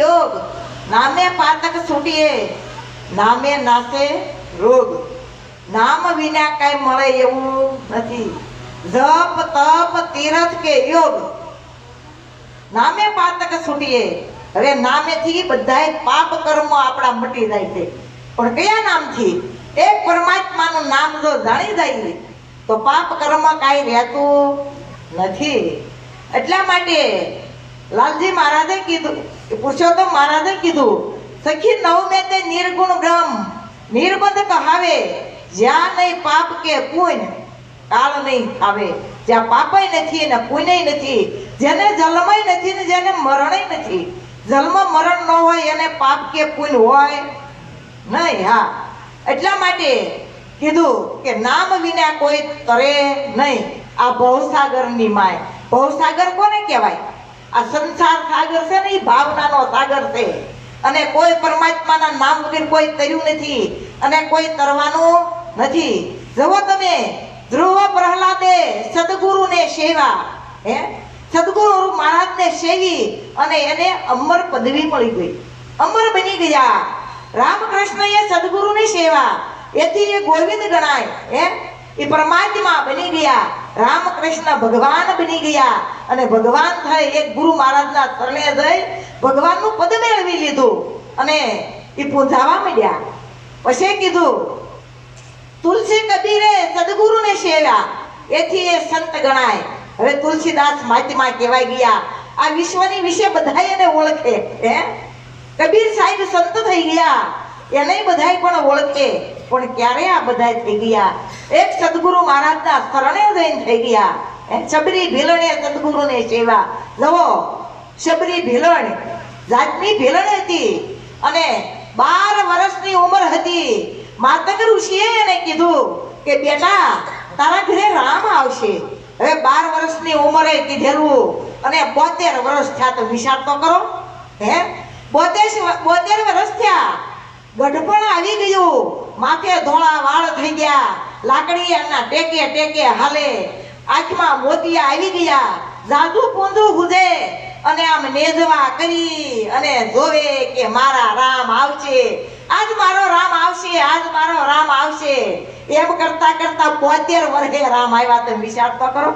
યોગ, નામે પાતક છૂટીએ, નામે નાશે રોગ. નામ વિના કઈ મળે એવું નથી. જપ તપ તીરથ કે યોગ, નામે પાતક છૂટીએ. હવે નામેથી બધાય પાપ કર્મો આપણા મટી જાય છે, પણ કયા નામથી? એક પરમાત્માનું નામ જો જાણી જાય તો પાપ કર્મ કાંઈ રહેતું નથી. એટલા માટે લાલજી મહારાજે કીધું, પુરુષોત્તમ મહારાજે કીધું, સખી નવમે તે નિર્ગુણ બ્રહ્મ નિર્બંધ કહાવે, જ્યાં નહીં પાપ કે પુણ્ય કાળ નહીં આવે. જ્યાં પાપય નથી ને પુણ્ય નથી, જેને જન્મય નથી ને જેને મરણય નથી. જન્મ મરણ ન હોય એને પાપ કે પુણ્ય હોય નહીં. હા, એટલા માટે કીધું કે નામ વિના કોઈ તરે નહીં. આ ભવસાગરની માય. ભવસાગર કોને કહેવાય? આ સંસાર સાગર છે ને, એ ભાવનાનો સાગર છે. અને કોઈ પરમાત્માના નામ વગર કોઈ તર્યું નથી અને કોઈ તરવાનું નથી. જુઓ તમે, ધ્રુવ પ્રહલાદે સદગુરુને સેવા, સદગુરુ મહારાજને સેવી અને એને અમર પદવી મળી ગઈ, અમર બની ગયા. રામકૃષ્ણએ સદગુરુની સેવા, એથી એ ગોવિંદ ગણાય. એ પરમાત્મા બની ગયા, રામકૃષ્ણ ભગવાન બની ગયા. અને ભગવાન થઈ એક ગુરુ મહારાજના શરણે જઈ ભગવાનનું પદ મેળવી લીધું અને એ પૂંજાવા માંડ્યા. પછી કીધું, તુલસી કબીરે સદગુરુને સેવા, એથી એ સંત ગણાય. હવે તુલસીદાસ મહાત્મા કહેવાય ગયા. આ વિશ્વની વિશે બધા એને ઓળખે. કબીર સાહેબ સંત થઈ ગયા, એને બધાય પણ ઓળખે. પણ ક્યારે આ બધાય થઈ ગયા? એક સદગુરુ મહારાજના શરણે જઈને થઈ ગયા. શબરી ભીલણે સદગુરુને સેવા. જુઓ, શબરી ભીલણ જાતની ભીલણ હતી અને 12 વર્ષની ઉંમર હતી. માતંગ ઋષિએ એને કીધું કે બેટા, તારા ઘરે રામ આવશે. હવે 12 વર્ષની ઉંમરે કીધેલું અને 72 વર્ષ થયા. તો વિચાર તો કરો. 72 વર્ષ થયા, ગઢપણ આવી ગયું, માથે ધોળા વાળ થઈ ગયા, લાકડી એના ટેકે ટેકે હાલે, આંખમાં મોતિયા આવી ગયા, જાદુ પૂંજું ગુજે અને આમ નેજવા કરી અને જોવે કે મારા રામ આવશે, આજ મારો રામ આવશે, આજ મારો રામ આવશે. એમ કરતા કરતા 72 વર્ષે રામ આવ્યા. તમે વિચાર તો કરો.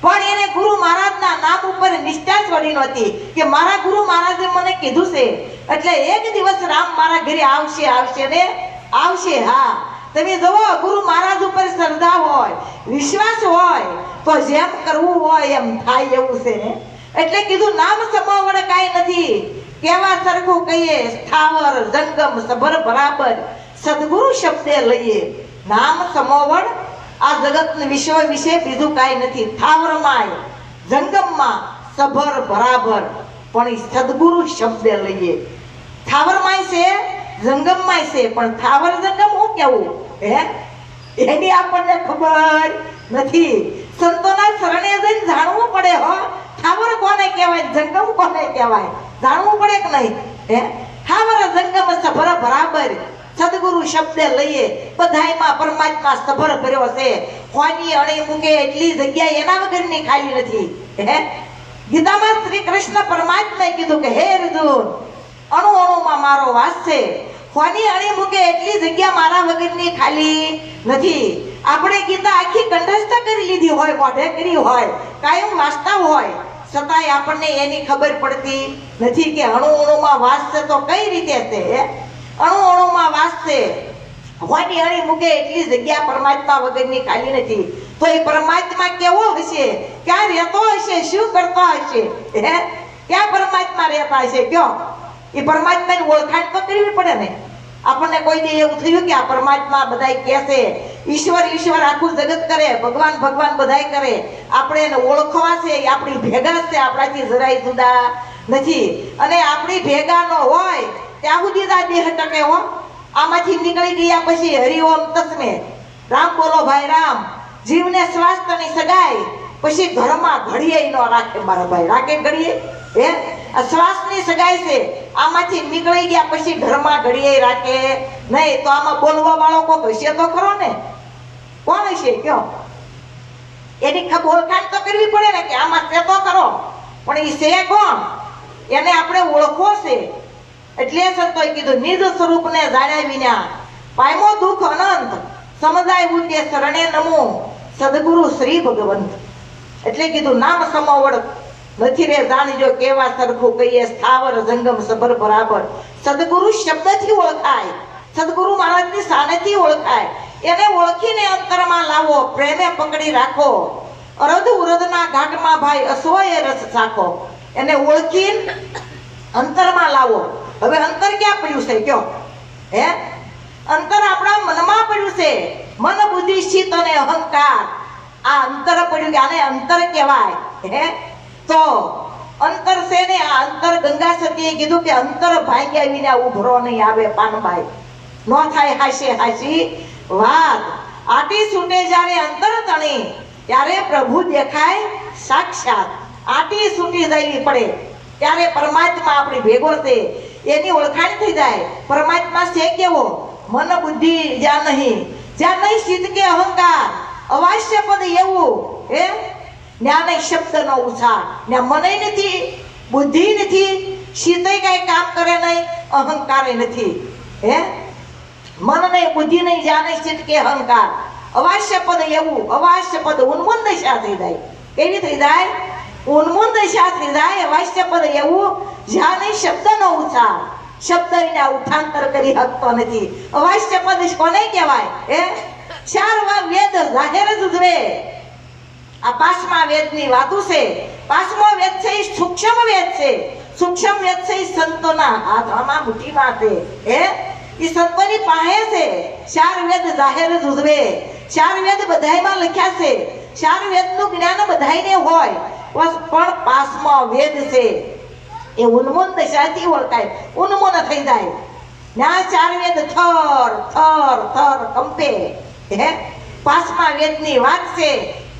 પણ એને ગુરુ મહારાજના નામ ઉપર નિષ્ઠા છોડી નહોતી કે મારા ગુરુ મહારાજે મને કીધું છે એટલે એક દિવસ રામ મારા ઘરે આવશે, આવશે ને આવશે. હા, તમે જુઓ, ગુરુ મહારાજ ઉપર શ્રદ્ધા હોય, વિશ્વાસ હોય તો જેમ કરવું હોય એમ થાય એવું છે. એટલે કીધું, નામ સમોવડ કાંઈ નથી, કેવા સરખું કહીએ, સ્થાવર જંગમ સભર બરાબર, સદગુરુ શબ્દે લઈએ. નામ સમોવડ આ જગત વિશ્વ વિશે બીજું કાંઈ નથી. થાવરમાંય જંગમમાં સભર બરાબર, પણ એ સદગુરુ શબ્દે લઈએ. થાવરમાંય છે, જંગમમાંય છે, પણ થાવર જંગમ હું કેવું એની આપણને ખબર નથી. સંતોના શરણે જઈને જાણવું પડે. થાવર કોને કહેવાય, જંગમ કોને કહેવાય, જાણવું પડે કે નહીં? થાવર જંગમ સભર બરાબર, સદગુરુ શબ્દ લઈએ. બધાયમાં પરમાત્મા સભર ભર્યો છે. કોની અણી મૂકે એટલી જગ્યા એના વગરની ખાલી નથી. ગીતામાં શ્રી કૃષ્ણ પરમાત્માએ કીધું કે હે અર્જુન, અણુ અણુમાં મારો વાસ છે. કોની અણી મૂકે એટલી જગ્યા મારા વગરની ખાલી નથી. આપણે ગીતા આખી કંઠસ્થ કરી લીધી હોય, મોઢે કરી હોય, કાયમ વાંચતા હોય, છતાંય આપણને એની ખબર પડતી નથી કે અણુ અણુમાં વાસ છે તો કઈ રીતે છે. અણુ અણુમાં વાસ છે, કોની અણી મૂકે એટલી જગ્યા પરમાત્મા વગરની ખાલી નથી. તો એ પરમાત્મા કેવો હશે, ક્યાં રહેતો હશે, શું કરતો હશે, ક્યાં પરમાત્મા રહેતા હશે? કયો એ પરમાત્માની ઓળખાણ તો કરવી પડે ને. આપણને કોઈ દે એવું થયું કે આ પરમાત્મા બધાય કહે છે, ઈશ્વર ઈશ્વર આખું જગત કરે, ભગવાન ભગવાન બધાય કરે, આપણે એને ઓળખવા છે, એ આપણી ભેગા છે, આપણાથી જરાય જુદા નથી. અને આપણી ભેગા ન હોય ત્યાં સુધી આ દેહ ટકે. આમાંથી નીકળી ગયા પછી હરિઓમ તસ્મે, રામ બોલો ભાઈ રામ, જીવને સ્વાસ્થ્યની સગાઈ, પછી ઘરમાં ઘડીએ ન રાખે મારા ભાઈ, રાખે ઘડીએ? શ્વાસની સગાઈ છે, આમાંથી નીકળી ગયા પછી ઘરમાં ઘડીએ રાખે નહીં. તો આમાં બોલવા વાળો કોઈ હશે તો ખરો ને? કોણ હશે કયો? એની ઓળખાણ તો કરવી પડે ને કે આમાં છે તો કરો. પણ એ છે કોણ? એને આપણે ઓળખવો છે. એટલે સંતોએ કીધું નિજ સ્વરૂપને જાણ્યા વિના પામ્યો દુઃખ અનંત, સમજાયું તે શરણે નમો સદગુરુ શ્રી ભગવંત. એટલે કીધું નામ સમવડ નથી રે જાણજો કેવા સરખું કહીએ સ્થાવર જંગમ સબર બરાબર. સદગુરુ શબ્દથી ઓળખાય, સદગુરુ મહારાજની સાનેથી ઓળખાય. એને ઓળખીને અંતરમાં લાવો, પ્રેમે પકડી રાખો. અરધ ઉરધના ઘાટમાં ભાઈ અસવાય રસ ચાખો. એને ઓળખીને અંતરમાં લાવો. હવે અંતર ક્યાં પડ્યું છે કયો? હે, અંતર આપણા મનમાં પડ્યું છે. મન બુદ્ધિ ચિત્ત અને અહંકાર, આ અંતર પડ્યું કે આને અંતર કહેવાય. હે, તો અંતર છે ને, આ અંતર ગંગા સતીએ કીધું કે અંતર ભાગ્યા વિના ઉભરો નહીં આવે પાનભાઈ. નો થાય હાસી હાસી વાત. આટી છૂટે જ્યારે અંતર તણી ત્યારે પ્રભુ દેખાય સાક્ષાત. આટી છૂટી જવી પડે ત્યારે પરમાત્મા આપણી ભેગો છે, એની ઓળખાણ થઈ જાય. પરમાત્મા છે કેવો? મન બુદ્ધિ જ્યાં નહીં ચિત્ત કે અહંકાર, અવાશ્ય પદ એવું. હે, જ્ઞાન શબ્દનો ઉછાળ. ત્યાં મન નથી, બુદ્ધિ નથી, ચિત્ત કઈ કામ કરે નહીં, અહંકાર નથી. હે, મન નહીં, બુદ્ધિ નહીં, જ્ઞાન ચિત્ત કે અહંકાર, અવાશ્ય પદ એવું. અવાશ્ય પદ ઉન્મૂન દશા થઈ જાય. કેવી થઈ જાય? ઉન્મૂન દશા થઈ જાય. અવાશ્ય પદ એવું જ્યાં નહીં શબ્દનો ઉછાળ, શબ્દ એના ઉઠાંતર કરી શકતો નથી. અવાશ્ય પદ કોને કહેવાય? હે, ચાર વેદ જાહેર જ ઉજવે. આ પાંચમા વેદની વાતો છે. પાંચમો વેદ છે એ સૂક્ષ્મ વેદ છે. સૂક્ષ્મ વેદ છે એ સંતોના હાથમાં મુઠ્ઠીમાં છે. હે, એ સંતોની પાસે છે. ચાર વેદ જાહેર જ ઉજવે. ચાર વેદ બધાયમાં લખ્યા છે. ચાર વેદનું જ્ઞાન બધાયને હોય, પણ પાંચમો વેદ છે એ ઉન્મૂન દશાથી ઓળખાય, ઉન્મૂન થઈ જાય. ના ચાર વેદ થર થર થર કંપે. હે, પાંચમા વેદની વાત છે.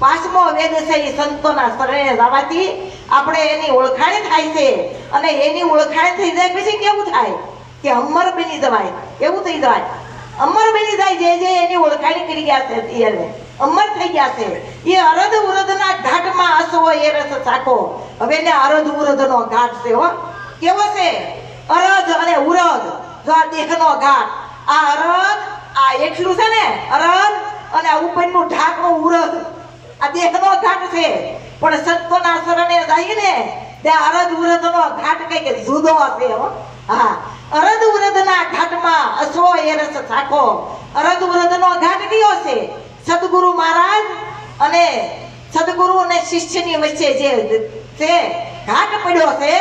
પાંચમો વેદ છે એ સંતોના શરણે જવાથી આપણે એની ઓળખાણ થાય છે. અને એની ઓળખાણ થઈ જાય પછી કેવું થાય કે અમર બની જવાય. એવું થઈ જાય, અમર બની જાય. જે જે એની ઓળખાણ કરી ગયા છે એને અમર થઈ ગયા છે. એ અરધ ઉરધના ઘાટમાં હસવો એ રસ ચાખો. હવે ને અરધ ઉરધનો ઘાટ છે. હો, કેવો છે? અરધ અને ઉરધ, જો આ દેહનો ઘાટ. આ અરધ, આ એટલું છે ને અરધ, અને આ ઉપરનું ઢાકણું ઉરધ, આ દેહનો ઘાટ છે. પણ સંતોના શરણે જઈને ત્યાં અરધ ઉરધનો ઘાટ કઈક જુદો હશે. હો, હા, અરધ ઉરધના ઘાટમાં હસવો એ રસ ચાખો. અરધ ઉરધનો ઘાટ કયો છે? સદગુરુ મહારાજ અને સદગુરુ અને શિષ્યની વચ્ચે જે છે ઘાટ પડ્યો છે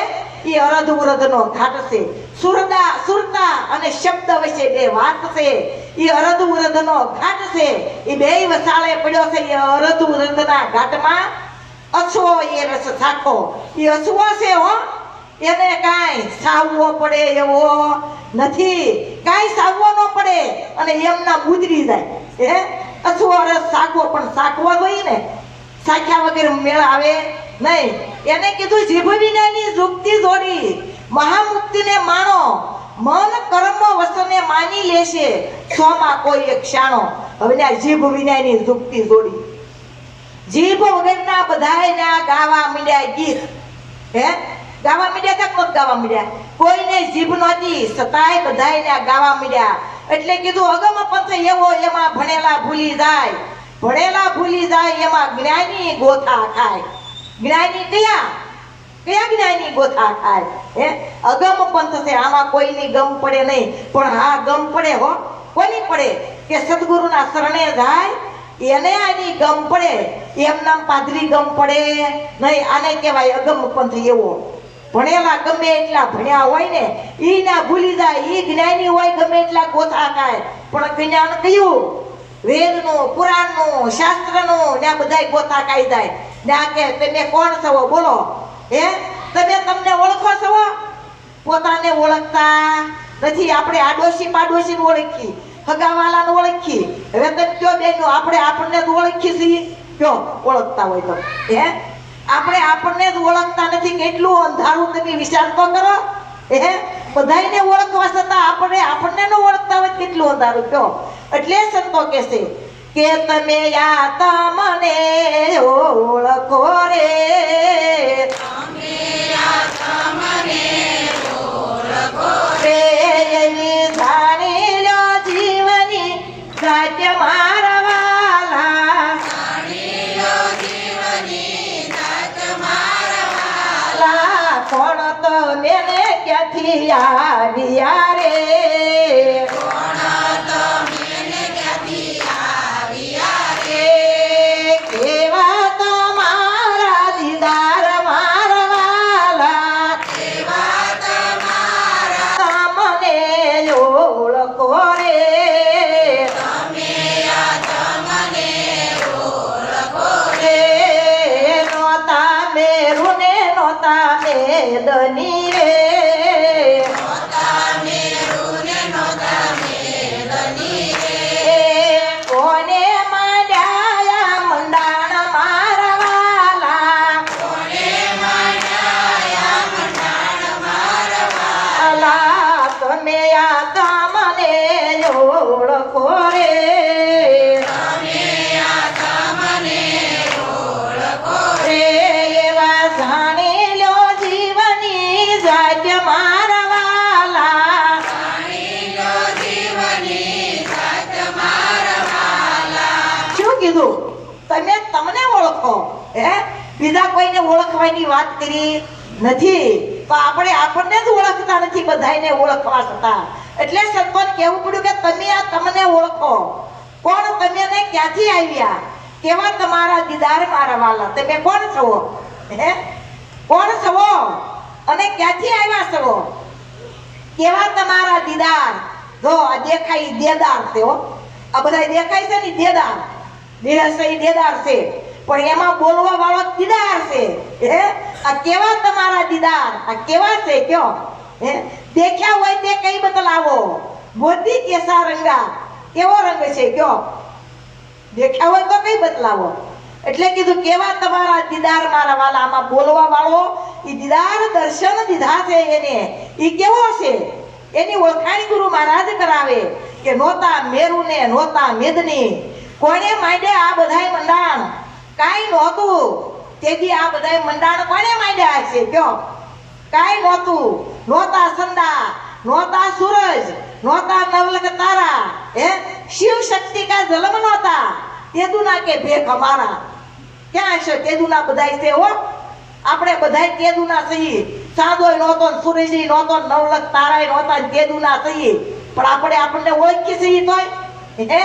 એ અરધ ઉરધનો ઘાટ છે. સુરતા અને શબ્દ વચ્ચે બે વાત છે એ અરધ ઉરધનો ઘાટ છે. એ બે વસાળે પડ્યો છે. એ અરધ ઉરધના ઘાટમાં અસવો એ રસ ચાખો. એ અસવો છે. હો, એને કાંઈ સાવવો પડે એવો નથી. કાંઈ સાવવો ન પડે અને એમના ગુજરી જાય. હે, અસવો રસ સાખવો, પણ સાખવો જોઈએ ને. સાખ્યા વગર મેળ આવે નહીં. એને કીધું જીભ વિનાની યુક્તિ જોડી મહામુક્તિને માણો. મન કર્મ વસને માની લેશે સોમાં કોઈ એક ક્ષાણો. હવે આ જીભ વિનાની યુક્તિ જોડી. જીભ વગરના બધાયના ગાવા મીડ્યા ગીત. હે, ગાવા મીડ્યા તક નત ગાવા મીડ્યા. કોઈને જીભ નહોતી છતાંય બધાયના ગાવા મીડ્યા. એટલે કીધું અગમ પંથ એવો એમાં ભણેલા ભૂલી જાય. ભણેલા ભૂલી જાય એમાં જ્ઞાની ગોથા ખાય. જ્ઞાની કયા કયા જ્ઞાની ગોથા ખાય? હે, અગમ પંથ છે. આમાં કોઈની ગમ પડે નહીં. પણ હા ગમ પડે. હો, કોની પડે? કે સદગુરુના શરણે જાય એને આની ગમ પડે. એમ નામ પાદરી ગમ પડે નહીં. આને કહેવાય અગમ પંથ એવો. ભણેલા ગમે એટલા ભણ્યા હોય ને ઈ ના ભૂલી જાય. ઈ જ્ઞાની હોય ગમે એટલા ગોથા ખાય, પણ જ્ઞાન કયું? વેદનું, પુરાણનું, શાસ્ત્રનું. ને આ બધાય ગોથા ખાઈ જાય. ને આ કે તમે કોણ છો બોલો? હે, તમે તમને ઓળખો છો? પોતાને ઓળખતા નથી. આપણે આડોશી પાડોશી ઓળખી, હગાવાલાને ઓળખી. હવે તમે કયો બેન આપણે આપણને જ ઓળખી છીએ? કયો ઓળખતા હોય તો? હે, આપણે આપણને જ ઓળખતા નથી. કેટલું અંધારું તમે વિચાર તો કરો. હે, બધાયને ઓળખવા છતાં આપણને ન ઓળખતા હોય કેટલું અંધારું. કયો? એટલે સંતો કહેશે કે તમે તમને ઓળખો રે, તમે તમને તમે ને ક્યાંથી આવ્યા રે કેવા તમારા દીદાર મારવાલા તમને ઓળખો રે નોતા મેરું ને નોતા મેદની રે કોને માંડ્યા મંડાણ મારવાલા અલા તમે આ તમને ઓળખો રે એવા જાણી લો જીવની જાગ્ય મારવાલા શું કીધું તમે તમને ઓળખો હે બીજા કોઈને ઓળખવાની વાત કરી નથી તો આપણે આપણને જ ઓળખતા નથી બધાને ઓળખવા છતાં એટલે સંતોને કહેવું પડ્યું કે તમે આ તમને ઓળખો કોણ તમે ને ક્યાંથી આવ્યા કેવા તમારા દીદાર મારા વાલા તમે કોણ છો હે કોણ છો અને ક્યાંથી આવ્યા છો કેવા તમારા દીદાર જો આ દેખાય દેદાર છે હો આ બધા દેખાય છે ને દેદાર દેહસઈ દેદાર છે પણ એમાં બોલવા વાળો દીદાર છે હે આ કેવા તમારા દીદાર આ કેવા છે કયો હે દેખ્યા હોય તે કઈ બતલાવો મોતી કેસા રંગા કેવો રંગ છે કયો દેખ્યા હોય તો કઈ બતલાવો એટલે કીધું કેવા તમારા દીદાર મારા વાલા આમાં બોલવા વાળો ઈ દીદાર દર્શન દીધા છે એને ઈ કેવો છે એની ઓળખાણ ગુરુ મહારાજ કરાવે કે નોતા મેરુ ને નોતા મેદની કોણે માંડ્યા આ બધાય મંડાણ કાઈ નહોતું તેથી આ બધાય મંડાણ કોણે માંડ્યા છે કયો કાઈ નહોતું નોતા સંદા નોતા સૂરજ નોતા નવલખ તારા હે શિવ શક્તિ કા જન્મ નહોતા તેદુના કે ભેખ અમારા ક્યાં છે તેદુના બધાય છે હો આપણે બધાય તેદુના છીએ સાદોય નહોતો સૂરજય નહોતો નવલખ તારાય નહોતા તેદુના છીએ પણ આપણને ઓળખી છીએ તોય હે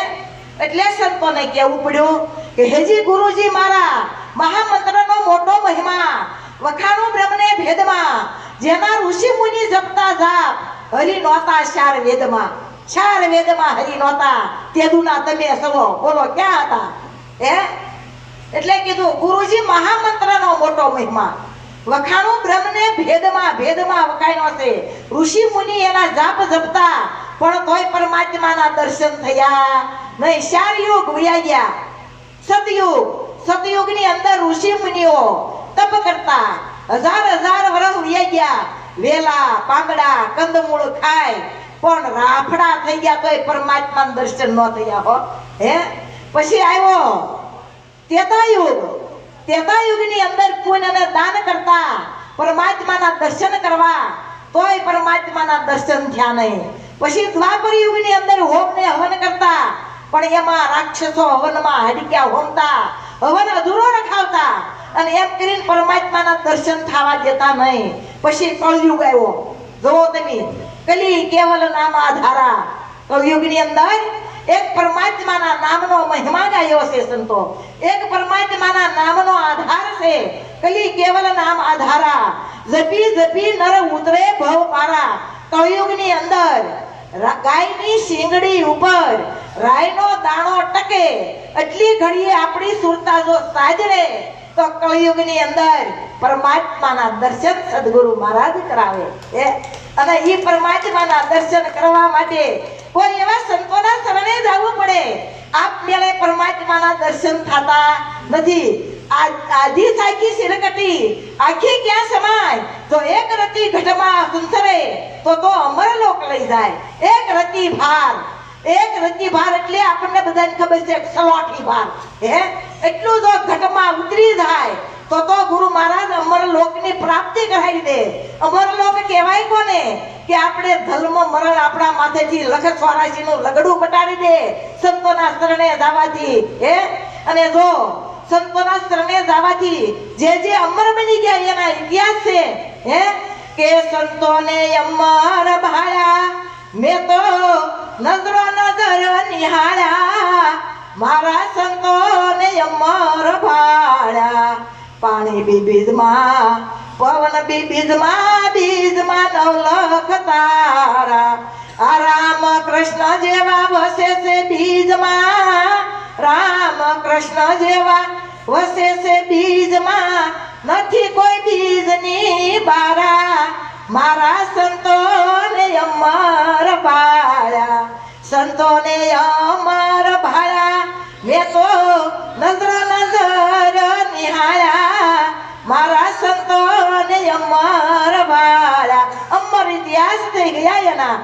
એટલે સંતોને કહેવું પડ્યું કે હેજી ગુરુજી મારા મહામંત્રનો મોટો મહિમા વખાણું બ્રહ્મને ભેદમાં જેના ઋષિ મુનિ જપતા જાપ હરિ નોતા ચાર વેદમાં હરિ નોતા તેદુના તમે સવો બોલો ક્યાં હતા હે એટલે કીધું ગુરુજી મહામંત્રનો મોટો મહિમા વખાણું બ્રહ્મને ભેદમાં વખાણ્યો છે ઋષિ મુનિ એના જાપ જપતા પણ તોય પરમાત્માના દર્શન થયા નહીં ચાર યુગ વયા ગયા સતયુગની અંદર ઋષિ મુનિઓ તપ કરતા હજાર વર્ષ વયા ગયા વેલા પાંદડા કંદમૂળ ખાય પણ રાફડા થઈ ગયા તોય પરમાત્માના દર્શન ન થયા હો હે પછી આવ્યો ત્રેતાયુગની અંદર પુણ્ય અને દાન કરતા પરમાત્માના દર્શન કરવા તોય પરમાત્માના દર્શન થયા નહીં પછી દ્વાપર યુગની અંદર હોમ ને હવન કરતા પણ એમાં રાક્ષસો હવનમાં હડક્યા હોમતા હવન અધૂરો રખાવતા અને એમ કરીને પરમાત્માના દર્શન થવા દેતા નહીં પછી કળયુગ આવ્યો જોવો તમે કલી કેવલ નામ આધારા કળયુગની અંદર એક પરમાત્માના નામનો મહિમા ગાયો છે સંતો એક પરમાત્માના નામનો આધાર છે કલી કેવલ નામ આધારા જપી નર ઉતરે ભવ પારા કળયુગની અંદર ગાયની શીંગડી ઉપર રાયનો દાણો ટકે એટલી ઘડીએ આપણી સુરતા જો સાજરે તો કળયુગની અંદર પરમાત્માના દર્શન સદગુરુ મહારાજ કરાવે અને એ પરમાત્માના દર્શન કરવા માટે કોઈ એવા સંતોના શરણે જવું પડે આપ મેળે પરમાત્માના દર્શન થતા નથી આધી સાખી શિરકટી આખી ક્યાં સમાય તો એક રતિ ઘટમાં સંસરે તો અમરલોક લઈ જાય એક રતિ ભાર એટલે આપણને બધાને ખબર છે સલોઠી ભાર હે એટલું જો ઘટમાં ઉતરી જાય તો ગુરુ મહારાજ અમરલોકની પ્રાપ્તિ કરાવી દે અમરલોક કહેવાય કોને કે આપણે ધર્મ મરણ આપણા માથેથી લખ 84 નું લગડું બટાડી દે સંતોના શરણે જવાથી હે અને જો સંતોના શરણે જવાથી જે અમર બની ગયા એના ઇતિહાસ છે હે કે સંતોને અમર ભાળ્યા મેં તો નજરો નજર નિહાળ્યા મારા સંતોને અમર ભાળ્યા પાણી બી બીજમાં પવન બી બીજમાં બીજમાં નવલખ તારા આ રામ કૃષ્ણ જેવા વસે છે બીજમાં રામ કૃષ્ણ જેવા વસે છે બીજમાં નથી કોઈ બીજની બારા મારા સંતોને અમર ભાળ્યા સંતોને અમર ભાળ્યા મેં તો નજર નજર નિહાળ્યા મારા સંતોને અમર ભાળ્યા અમર ઇતિહાસ થઈ ગયા એના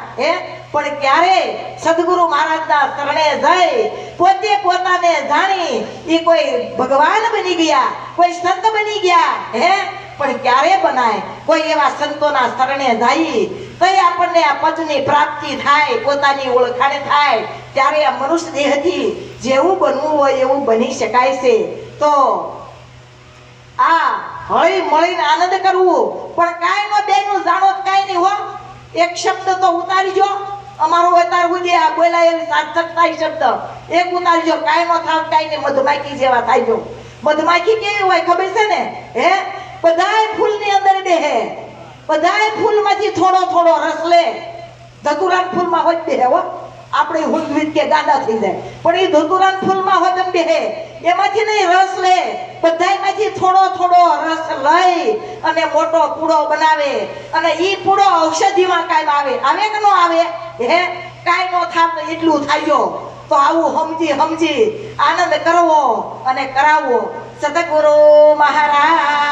પણ ક્યારે સદગુરુ મહારાજના શરણે જઈ પોતે પોતાને જાણી એ કોઈ ભગવાન બની ગયા કોઈ સંત બની ગયા પણ ક્યારે બનાય કોઈ એવા સંતોના શરણે જાય તો આપણને આ પદની પ્રાપ્તિ થાય પોતાની ઓળખાણ થાય ત્યારે આ મનુષ્ય દેહથી જેવું બનવું હોય એવું બની શકાય છે તો આ હળી મળીને આનંદ કરવું પણ કાંઈ નો બેનું જાણો કાંઈ નહીં હો એક શબ્દ તો ઉતારીજો અમારો અતાર સુધી આ બોલાયેલી સાર્થકતા શબ્દ એક ઉતારીજો કાંઈ નો થાવ કાંઈ નહીં મધમાખી જેવા થાયજો મધમાખી કેવી હોય ખબર છે ને બધાય ફૂલની અંદર બેહે બધાય ફૂલમાંથી થોડો થોડો રસ લે ધતુરાન ફૂલમાં હોય બેહે હો આપણે હુંદવીત કે ગાંડા થઈ જાય પણ એ ધતુરાન ફૂલમાં હોય એમ બેહે એમાંથી નહીં રસ લે બધાયમાંથી થોડો થોડો રસ લઈ અને મોટો પૂડો બનાવે અને ઈ પૂડો ઔષધિમાં કાયમ આવે આવે કે નો આવે કાંઈ નો થાપ એટલું થાયજો તો આવું સમજી સમજી આનંદ કરવો અને કરાવવો સદગુરુ મહારાજ